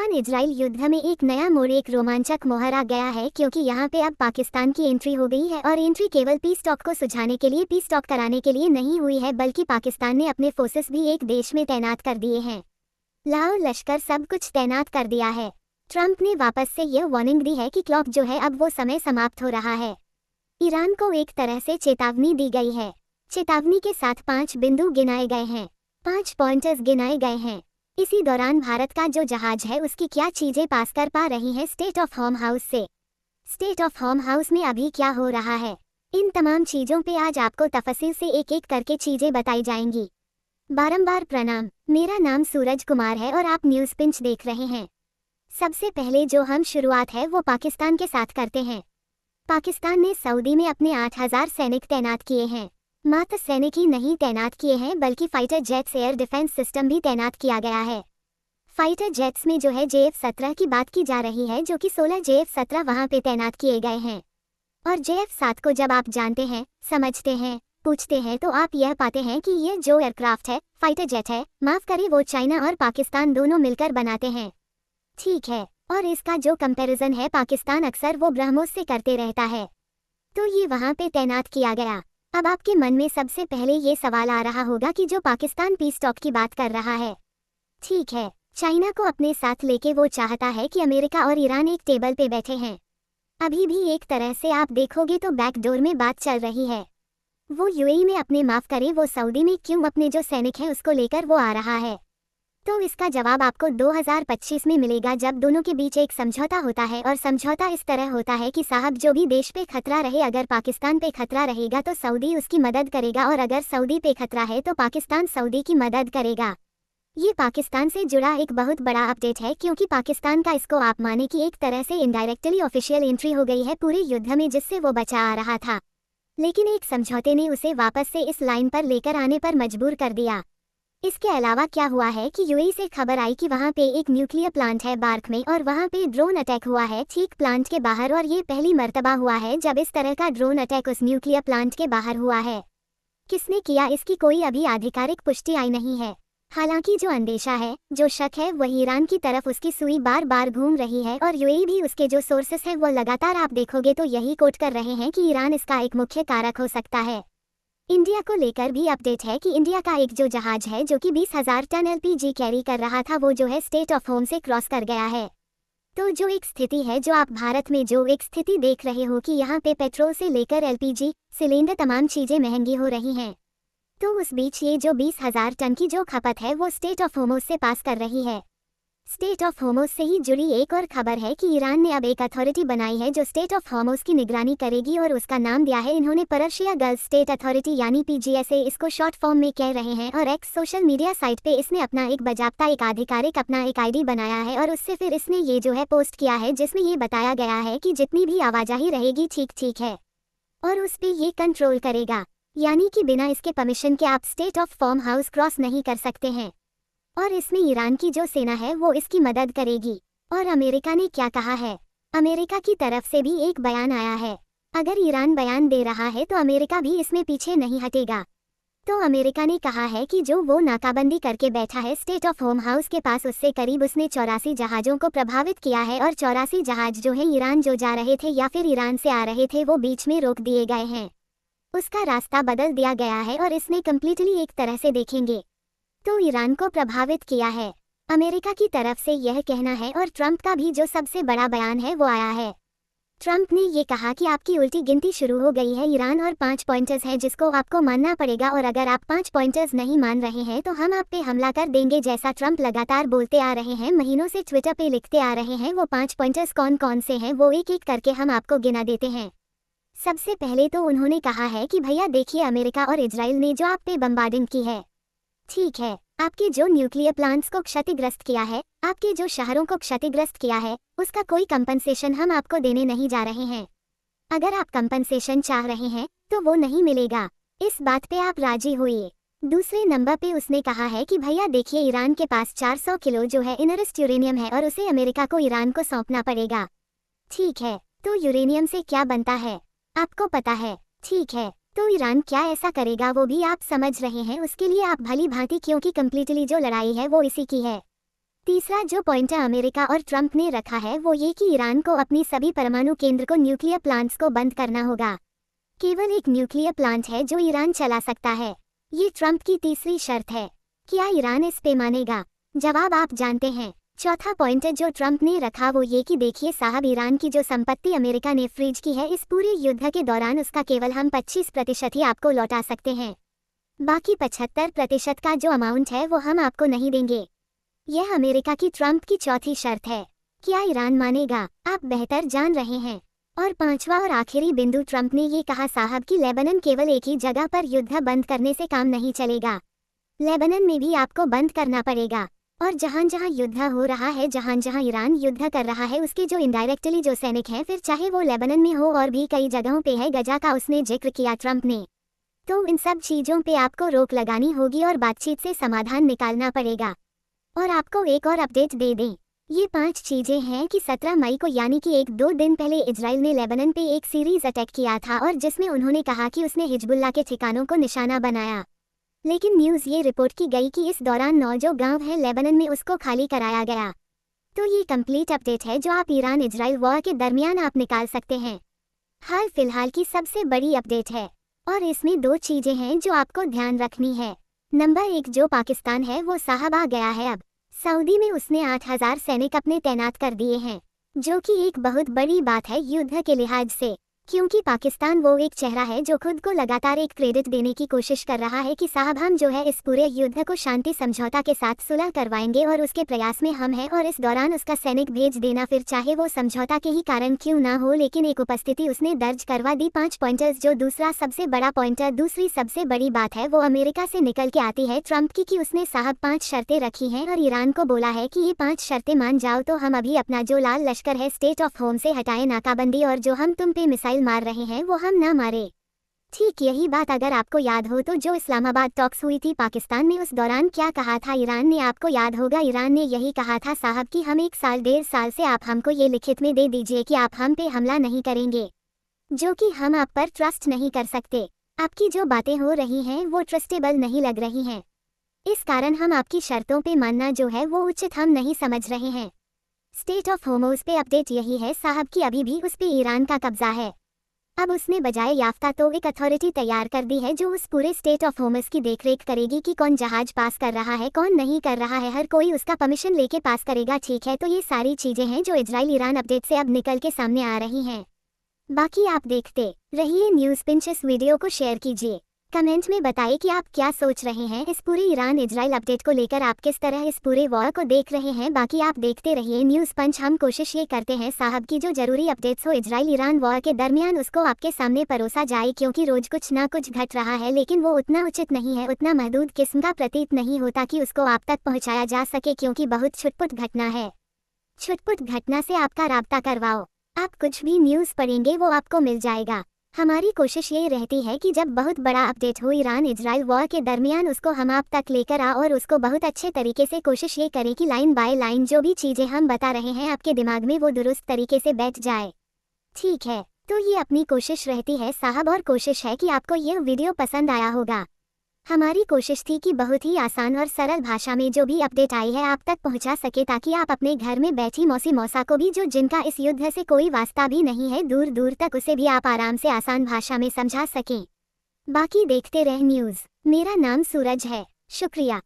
Iran Israel युद्ध में एक नया मोड़, एक रोमांचक मोहर आ गया है, क्योंकि यहाँ पे अब पाकिस्तान की एंट्री हो गई है। और एंट्री केवल पीस टॉक को सुझाने के लिए, पीस टॉक कराने के लिए नहीं हुई है, बल्कि पाकिस्तान ने अपने फोर्सेस भी एक देश में तैनात कर दिए हैं। लाहौर लश्कर सब कुछ तैनात कर दिया है। ट्रंप ने वापस से यह वार्निंग दी है कि क्लॉक जो है अब वो समय समाप्त हो रहा है। ईरान को एक तरह से चेतावनी दी गई है। चेतावनी के साथ 5 बिंदु गिनाए गए हैं, 5 पॉइंटर्स गिनाए गए हैं। इसी दौरान भारत का जो जहाज है उसकी क्या चीजें पास कर पा रही हैं स्टेट ऑफ होम हाउस से। स्टेट ऑफ होम हाउस में अभी क्या हो रहा है, इन तमाम चीजों पे आज आपको तफसील से एक एक करके चीजें बताई जाएंगी। बारंबार प्रणाम, मेरा नाम सूरज कुमार है और आप न्यूज़ पिंच देख रहे हैं। सबसे पहले जो हम शुरुआत है वो पाकिस्तान के साथ करते हैं। पाकिस्तान ने सऊदी में अपने 8000 सैनिक तैनात किए हैं। मात्र सैनिक ही नहीं तैनात किए हैं, बल्कि fighter jets, air defence system भी तैनात किया गया है। फाइटर जेट्स में जो है JF-17 की बात की जा रही है, जो कि 16 JF-17 वहां पे तैनात किए गए हैं। और JF-7 को जब आप जानते हैं, समझते हैं, पूछते हैं, तो आप यह पाते हैं कि यह जो एयरक्राफ्ट है, फाइटर जेट है, माफ करें, वो चाइना और पाकिस्तान दोनों मिलकर बनाते हैं। ठीक है, और इसका जो कंपैरिजन है पाकिस्तान अक्सर वो ब्रह्मोस से करते रहता है, तो ये वहां पे तैनात किया गया। अब आपके मन में सबसे पहले ये सवाल आ रहा होगा कि जो पाकिस्तान पीस टॉक की बात कर रहा है, ठीक है, चाइना को अपने साथ लेके वो चाहता है कि अमेरिका और ईरान एक टेबल पे बैठे हैं। अभी भी एक तरह से आप देखोगे तो बैकडोर में बात चल रही है। वो यूएई में अपने, माफ करें, वो सऊदी में क्यों अपने जो सैनिक हैं उसको लेकर वो आ रहा है। तो इसका जवाब आपको 2025 में मिलेगा, जब दोनों के बीच एक समझौता होता है। और समझौता इस तरह होता है कि साहब, जो भी देश पे खतरा रहे, अगर पाकिस्तान पे खतरा रहेगा तो सऊदी उसकी मदद करेगा, और अगर सऊदी पे खतरा है तो पाकिस्तान सऊदी की मदद करेगा। ये पाकिस्तान से जुड़ा एक बहुत बड़ा अपडेट है, क्योंकि पाकिस्तान का, इसको आप माने कि एक तरह से इनडायरेक्टली ऑफिशियल एंट्री हो गई है पूरे युद्ध में, जिससे वो बचा आ रहा था। लेकिन एक समझौते ने उसे वापस से इस लाइन पर लेकर आने पर मजबूर कर दिया। इसके अलावा क्या हुआ है कि यूएई से खबर आई कि वहां पे एक न्यूक्लियर प्लांट है बार्क में, और वहां पे ड्रोन अटैक हुआ है ठीक प्लांट के बाहर। और ये पहली मर्तबा हुआ है जब इस तरह का ड्रोन अटैक उस न्यूक्लियर प्लांट के बाहर हुआ है। किसने किया, इसकी कोई अभी आधिकारिक पुष्टि आई नहीं है। हालांकि जो अंदेशा है, जो शक है, वही ईरान की तरफ उसकी सुई बार बार घूम रही है। और यूएई भी, उसके जो सोर्सेस हैं वो लगातार, आप देखोगे तो यही कोट कर रहे हैं कि ईरान इसका एक मुख्य कारक हो सकता है। इंडिया को लेकर भी अपडेट है कि इंडिया का एक जो जहाज है जो कि 20,000 टन LPG कैरी कर रहा था, वो जो है स्टेट ऑफ होम से क्रॉस कर गया है। तो जो एक स्थिति है, जो आप भारत में जो एक स्थिति देख रहे हो कि यहाँ पे पेट्रोल से लेकर LPG सिलेंडर तमाम चीजें महंगी हो रही हैं, तो उस बीच ये जो 20,000 टन की जो खपत है वो स्टेट ऑफ होर्मुज से पास कर रही है। स्टेट ऑफ होर्मुज से ही जुड़ी एक और खबर है कि ईरान ने अब एक अथॉरिटी बनाई है जो स्टेट ऑफ होर्मुज की निगरानी करेगी, और उसका नाम दिया है इन्होंने पर्शिया गल्फ स्टेट अथॉरिटी, यानी PGSA इसको शॉर्ट फॉर्म में कह रहे हैं। और एक्स सोशल मीडिया साइट पे इसने अपना एक बजाबता, एक आधिकारिक अपना एक ID बनाया है, और उससे फिर इसने ये जो है पोस्ट किया है, जिसमें ये बताया गया है कि जितनी भी आवाजाही रहेगी ठीक है, और उस पे ये कंट्रोल करेगा, यानी कि बिना इसके परमिशन के आप state of home house cross नहीं कर सकते हैं। और इसमें ईरान की जो सेना है वो इसकी मदद करेगी। और अमेरिका ने क्या कहा है, अमेरिका की तरफ से भी एक बयान आया है। अगर ईरान बयान दे रहा है तो अमेरिका भी इसमें पीछे नहीं हटेगा। तो अमेरिका ने कहा है कि जो वो नाकाबंदी करके बैठा है स्टेट ऑफ होम हाउस के पास, उससे करीब उसने 84 जहाज़ों को प्रभावित किया है, और 84 जहाज जो है ईरान जो जा रहे थे या फिर ईरान से आ रहे थे, वो बीच में रोक दिए गए हैं। उसका रास्ता बदल दिया गया है, और इसने कम्प्लीटली एक तरह से देखेंगे तो ईरान को प्रभावित किया है। अमेरिका की तरफ से यह कहना है, और ट्रंप का भी जो सबसे बड़ा बयान है वो आया है। ट्रंप ने ये कहा कि आपकी उल्टी गिनती शुरू हो गई है ईरान, और 5 पॉइंटर्स हैं जिसको आपको मानना पड़ेगा, और अगर आप 5 पॉइंटर्स नहीं मान रहे हैं तो हम आप पे हमला कर देंगे। जैसा ट्रंप लगातार बोलते आ रहे हैं, महीनों से ट्विटर पे लिखते आ रहे हैं, वो 5 पॉइंटर्स कौन कौन से हैं वो एक एक करके हम आपको गिना देते हैं। सबसे पहले तो उन्होंने कहा है कि भैया देखिए, अमेरिका और इजराइल ने जो आप पे बम्बार्डिंग की है, ठीक है, आपके जो न्यूक्लियर प्लांट्स को क्षतिग्रस्त किया है, आपके जो शहरों को क्षतिग्रस्त किया है, उसका कोई कंपनसेशन हम आपको देने नहीं जा रहे हैं। अगर आप कंपनसेशन चाह रहे हैं तो वो नहीं मिलेगा, इस बात पे आप राजी होइए। दूसरे नंबर पे उसने कहा है कि भैया देखिए, ईरान के पास 400 किलो जो है इनरिस्ट यूरेनियम है, और उसे अमेरिका को ईरान को सौंपना पड़ेगा। ठीक है, तो यूरेनियम से क्या बनता है आपको पता है, ठीक है, तो ईरान क्या ऐसा करेगा वो भी आप समझ रहे हैं। उसके लिए आप भली भांति, क्योंकि कम्प्लीटली जो लड़ाई है वो इसी की है। तीसरा जो पॉइंटर अमेरिका और ट्रंप ने रखा है वो ये कि ईरान को अपनी सभी परमाणु केंद्र को न्यूक्लियर प्लांट्स को बंद करना होगा। केवल एक न्यूक्लियर प्लांट है जो ईरान चला सकता है। ये ट्रंप की तीसरी शर्त है। क्या ईरान इस पे मानेगा? जवाब आप जानते हैं। चौथा पॉइंट जो ट्रंप ने रखा वो ये कि देखिए साहब, ईरान की जो संपत्ति अमेरिका ने फ्रीज की है इस पूरे युद्ध के दौरान उसका केवल हम 25% ही आपको लौटा सकते हैं। बाकी 75% का जो अमाउंट है वो हम आपको नहीं देंगे। यह अमेरिका की ट्रंप की चौथी शर्त है। क्या ईरान मानेगा? आप बेहतर जान रहे हैं। और पांचवा और आखिरी बिंदु, ट्रंप ने ये कहा साहब कि लेबनान केवल एक ही जगह पर युद्ध बंद करने से काम नहीं चलेगा। लेबनान में भी आपको बंद करना पड़ेगा। और जहां जहां युद्ध हो रहा है, जहां जहां ईरान युद्ध कर रहा है, उसके जो इनडायरेक्टली जो सैनिक हैं, फिर चाहे वो लेबनान में हो और भी कई जगहों पे है, गजा का उसने जिक्र किया ट्रंप ने। तो इन सब चीजों पे आपको रोक लगानी होगी और बातचीत से समाधान निकालना पड़ेगा। और आपको एक और अपडेट दे दें, ये 5 चीजें हैं कि 17 मई को यानी कि 1-2 दिन पहले इजराइल ने लेबनान पे एक सीरीज अटैक किया था और जिसमें उन्होंने कहा कि उसने हिजबुल्लाह के ठिकानों को निशाना बनाया। लेकिन न्यूज़ ये रिपोर्ट की गई कि इस दौरान 9 जो गांव है लेबनान में उसको खाली कराया गया। तो ये कंप्लीट अपडेट है जो आप ईरान इजराइल वॉर के दरमियान आप निकाल सकते हैं। हाल फिलहाल की सबसे बड़ी अपडेट है और इसमें 2 चीजें हैं जो आपको ध्यान रखनी है। नंबर 1, जो पाकिस्तान है वो साहब आ गया है। अब सऊदी में उसने 8000 सैनिक अपने तैनात कर दिए हैं, जो कि एक बहुत बड़ी बात है युद्ध के लिहाज से, क्योंकि पाकिस्तान वो एक चेहरा है जो खुद को लगातार एक क्रेडिट देने की कोशिश कर रहा है कि साहब हम जो है इस पूरे युद्ध को शांति समझौता के साथ सुलह करवाएंगे और उसके प्रयास में हम हैं और इस दौरान उसका सैनिक भेज देना, फिर चाहे वो समझौता के ही कारण क्यों ना हो, लेकिन एक उपस्थिति उसने दर्ज करवा दी। 5 पॉइंटर्स। जो दूसरा सबसे बड़ा पॉइंटर, दूसरी सबसे बड़ी बात है वो अमेरिका से निकल के आती है ट्रंप की कि उसने साहब 5 शर्तें रखी हैं और ईरान को बोला है कि ये 5 शर्तें मान जाओ तो हम अभी अपना जो लाल लश्कर है स्टेट ऑफ होम से हटाए, नाकाबंदी, और जो हम तुम पे मिसाइल मार रहे हैं वो हम ना मारे। ठीक यही बात अगर आपको याद हो तो जो इस्लामाबाद टॉक्स हुई थी पाकिस्तान में, उस दौरान क्या कहा था ईरान ने, आपको याद होगा। ईरान ने यही कहा था साहब कि हम 1 साल 1.5 साल से आप हमको ये लिखित में दे दीजिए कि आप हम पे हमला नहीं करेंगे, जो कि हम आप पर ट्रस्ट नहीं कर सकते। आपकी जो बातें हो रही हैं वो ट्रस्टेबल नहीं लग रही हैं, इस कारण हम आपकी शर्तों पे मानना जो है वो उचित हम नहीं समझ रहे हैं। स्टेट ऑफ होमोस पे अपडेट यही है साहब कि अभी भी उस पे ईरान का कब्जा है। अब उसने बजाय याफ्ता तो एक अथॉरिटी तैयार कर दी है जो उस पूरे स्टेट ऑफ होमस की देखरेख करेगी कि कौन जहाज पास कर रहा है, कौन नहीं कर रहा है, हर कोई उसका परमिशन लेके पास करेगा। ठीक है, तो ये सारी चीजें हैं जो इजराइल ईरान अपडेट से अब निकल के सामने आ रही हैं। बाकी आप देखते रहिए न्यूज़ पिंच। इस वीडियो को शेयर कीजिए, कमेंट में बताइए कि आप क्या सोच रहे हैं इस पूरे ईरान इजराइल अपडेट को लेकर, आप किस तरह इस पूरे वॉर को देख रहे हैं। बाकी आप देखते रहिए न्यूज़ पंच। हम कोशिश ये करते हैं साहब की जो जरूरी अपडेट्स हो इजराइल ईरान वॉर के दरमियान उसको आपके सामने परोसा जाए, क्योंकि रोज कुछ ना कुछ घट रहा है, लेकिन वो उतना उचित नहीं है, उतना महदूद किस्म का प्रतीत नहीं होता कि उसको आप तक पहुँचाया जा सके, क्योंकि बहुत छुटपुट घटना है। छुटपुट घटना से आपका राब्ता करवाओ, आप कुछ भी न्यूज़ पढ़ेंगे वो आपको मिल जाएगा। हमारी कोशिश ये रहती है कि जब बहुत बड़ा अपडेट हो ईरान इजराइल वॉर के दरमियान उसको हम आप तक लेकर आ और उसको बहुत अच्छे तरीके से कोशिश ये करें कि लाइन बाय लाइन जो भी चीज़ें हम बता रहे हैं आपके दिमाग में वो दुरुस्त तरीके से बैठ जाए। ठीक है, तो ये अपनी कोशिश रहती है साहब, और कोशिश है कि आपको यह वीडियो पसंद आया होगा। हमारी कोशिश थी कि बहुत ही आसान और सरल भाषा में जो भी अपडेट आई है आप तक पहुंचा सके, ताकि आप अपने घर में बैठी मौसी मौसा को भी, जो जिनका इस युद्ध से कोई वास्ता भी नहीं है दूर दूर तक, उसे भी आप आराम से आसान भाषा में समझा सकें। बाकी देखते रहे न्यूज़। मेरा नाम सूरज है, शुक्रिया।